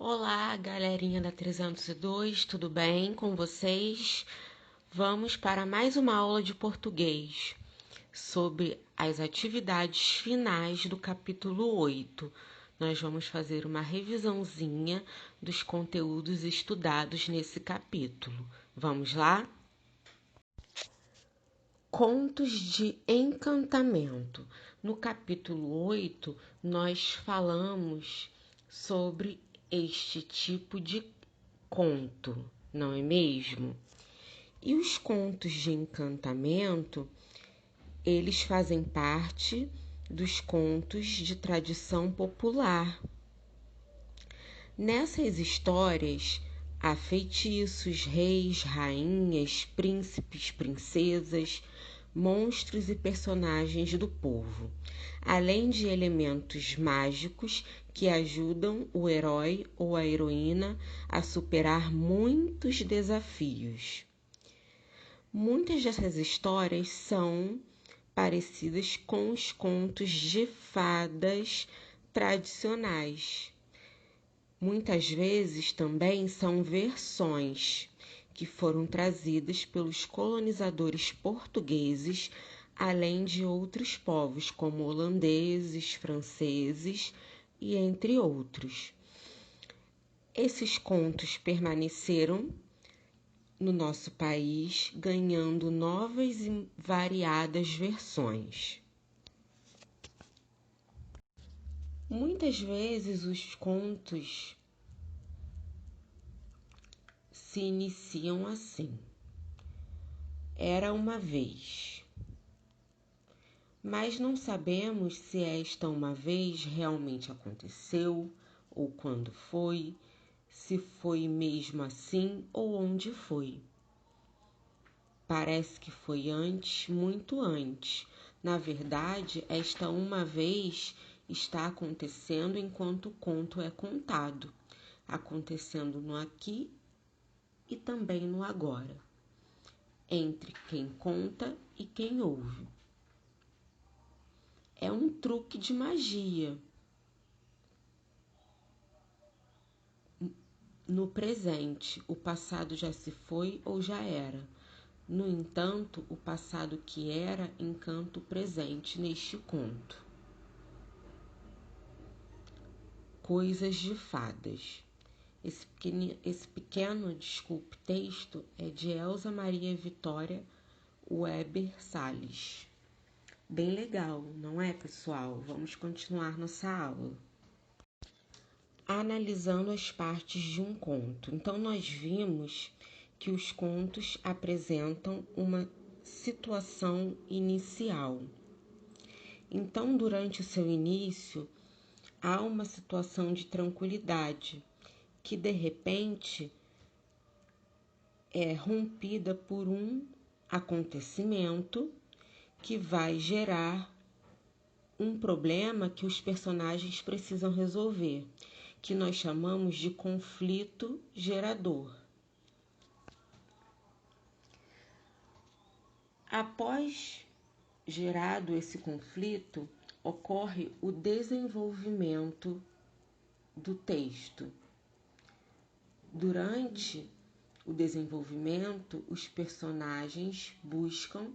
Olá, galerinha da 302, tudo bem com vocês? Vamos para mais uma aula de português sobre as atividades finais do capítulo 8. Nós vamos fazer uma revisãozinha dos conteúdos estudados nesse capítulo. Vamos lá? Contos de encantamento. No capítulo 8, nós falamos sobre este tipo de conto, não é mesmo? E os contos de encantamento, eles fazem parte dos contos de tradição popular. Nessas histórias, há feitiços, reis, rainhas, príncipes, princesas, monstros e personagens do povo, além de elementos mágicos que ajudam o herói ou a heroína a superar muitos desafios. Muitas dessas histórias são parecidas com os contos de fadas tradicionais. Muitas vezes também são versões que foram trazidas pelos colonizadores portugueses, além de outros povos, como holandeses, franceses e entre outros. Esses contos permaneceram no nosso país, ganhando novas e variadas versões. Muitas vezes os contos se iniciam assim. Era uma vez. Mas não sabemos se esta uma vez realmente aconteceu, ou quando foi, se foi mesmo assim ou onde foi. Parece que foi antes, muito antes. Na verdade, esta uma vez está acontecendo enquanto o conto é contado, acontecendo no aqui e também no agora, entre quem conta e quem ouve. É um truque de magia. No presente, o passado já se foi ou já era. No entanto, o passado que era encanta o presente neste conto. Coisas de fadas. Esse pequeno, texto é de Elza Maria Vitória Weber Salles. Bem legal, não é, pessoal? Vamos continuar nossa aula. Analisando as partes de um conto. Então, nós vimos que os contos apresentam uma situação inicial. Então, durante o seu início, há uma situação de tranquilidade que, de repente, é rompida por um acontecimento que vai gerar um problema que os personagens precisam resolver, que nós chamamos de conflito gerador. Após gerado esse conflito, ocorre o desenvolvimento do texto. Durante o desenvolvimento, os personagens buscam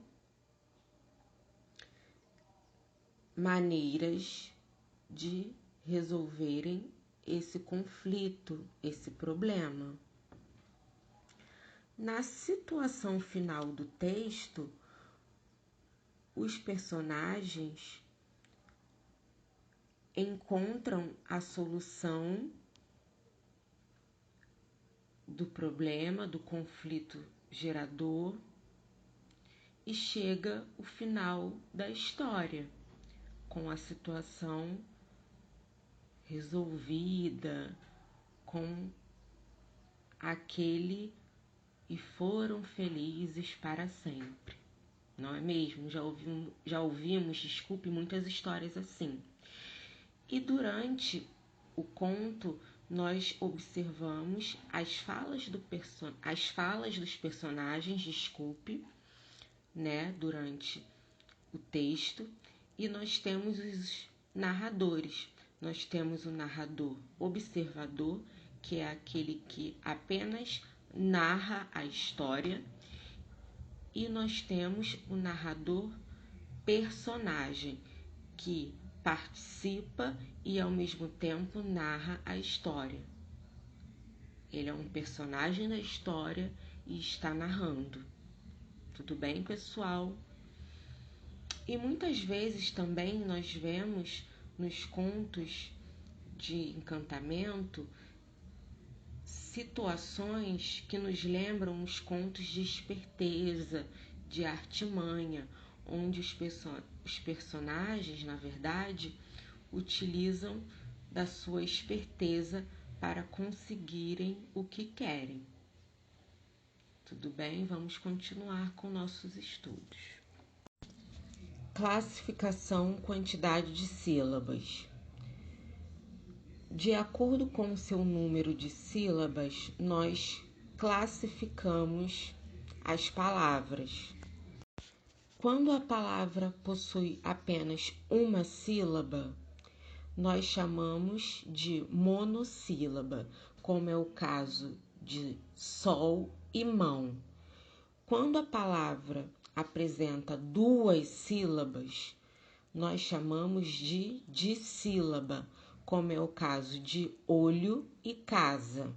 maneiras de resolverem esse conflito, esse problema. Na situação final do texto, os personagens encontram a solução do problema, do conflito gerador, e chega o final da história, com a situação resolvida, com aquele e foram felizes para sempre. Não é mesmo? Já ouvimos, desculpe, muitas histórias assim. E durante o conto, nós observamos as falas dos personagens, durante o texto, e nós temos os narradores. Nós temos o narrador observador, que é aquele que apenas narra a história, e nós temos o narrador personagem, que participa e ao mesmo tempo narra a história. Ele é um personagem da história e está narrando. Tudo bem, pessoal? E muitas vezes também nós vemos nos contos de encantamento situações que nos lembram os contos de esperteza, de artimanha, onde os personagens, na verdade, utilizam da sua esperteza para conseguirem o que querem. Tudo bem? Vamos continuar com nossos estudos. Classificação, quantidade de sílabas. De acordo com o seu número de sílabas, nós classificamos as palavras. Quando a palavra possui apenas uma sílaba, nós chamamos de monossílaba, como é o caso de sol e mão. Quando a palavra apresenta duas sílabas, nós chamamos de dissílaba, como é o caso de olho e casa.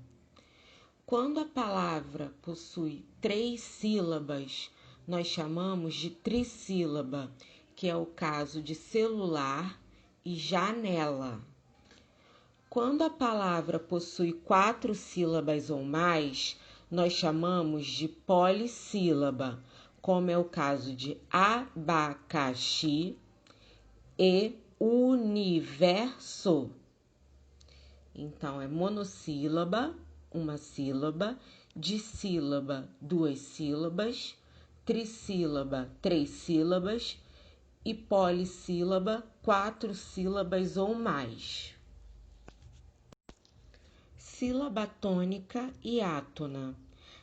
Quando a palavra possui três sílabas, nós chamamos de trissílaba, que é o caso de celular e janela. Quando a palavra possui quatro sílabas ou mais, nós chamamos de polissílaba, como é o caso de abacaxi e universo. Então, é monossílaba, uma sílaba, dissílaba, duas sílabas, trissílaba, três sílabas e polissílaba, quatro sílabas ou mais. Sílaba tônica e átona.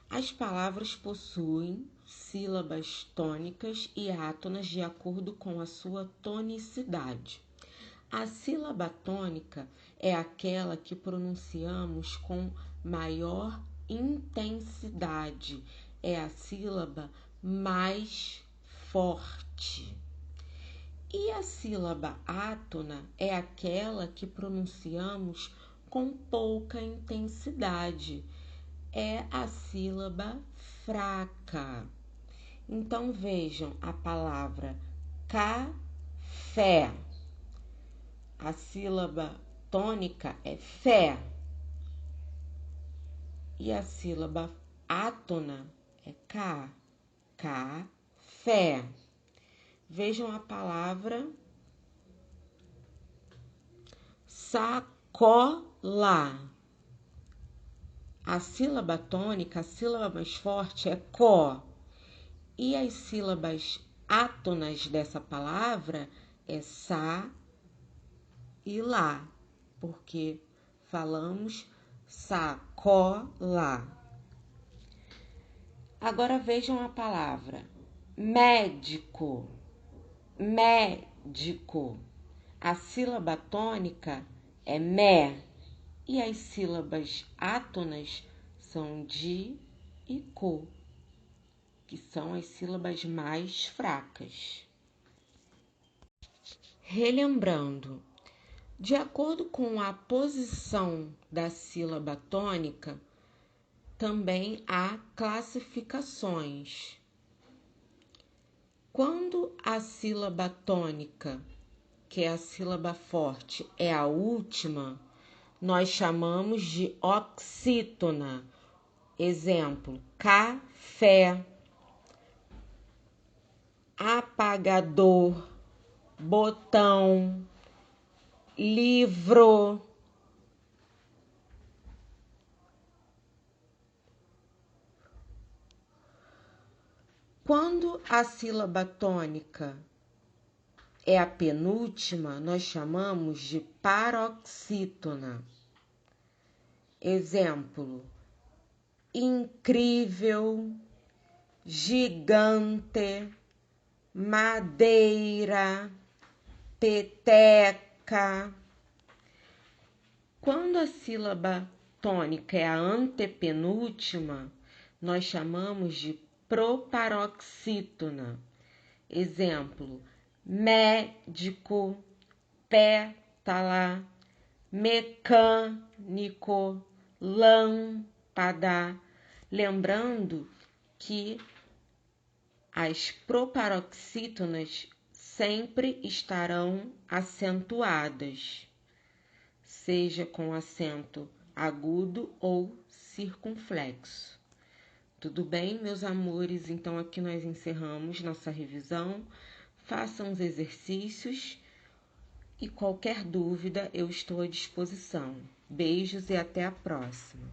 As palavras possuem sílabas tônicas e átonas de acordo com a sua tonicidade. A sílaba tônica é aquela que pronunciamos com maior intensidade, é a sílaba mais forte. E a sílaba átona é aquela que pronunciamos com pouca intensidade, é a sílaba fraca. Então vejam a palavra café. A sílaba tônica é fé. E a sílaba átona é cá. Café. Vejam a palavra sacola. A sílaba tônica, a sílaba mais forte é có. E as sílabas átonas dessa palavra é sa e lá, porque falamos sacola. Agora vejam a palavra médico. Médico. A sílaba tônica é mé e as sílabas átonas são di e co, que são as sílabas mais fracas. Relembrando, de acordo com a posição da sílaba tônica, também há classificações. Quando a sílaba tônica, que é a sílaba forte, é a última, nós chamamos de oxítona. Exemplo, café, apagador, botão, livro. Quando a sílaba tônica é a penúltima, nós chamamos de paroxítona. Exemplo, incrível, gigante, madeira, peteca. Quando a sílaba tônica é a antepenúltima, nós chamamos de proparoxítona. Exemplo: médico, pétala, mecânico, lâmpada. Lembrando que as proparoxítonas sempre estarão acentuadas, seja com acento agudo ou circunflexo. Tudo bem, meus amores? Então aqui nós encerramos nossa revisão. Façam os exercícios e qualquer dúvida eu estou à disposição. Beijos e até a próxima.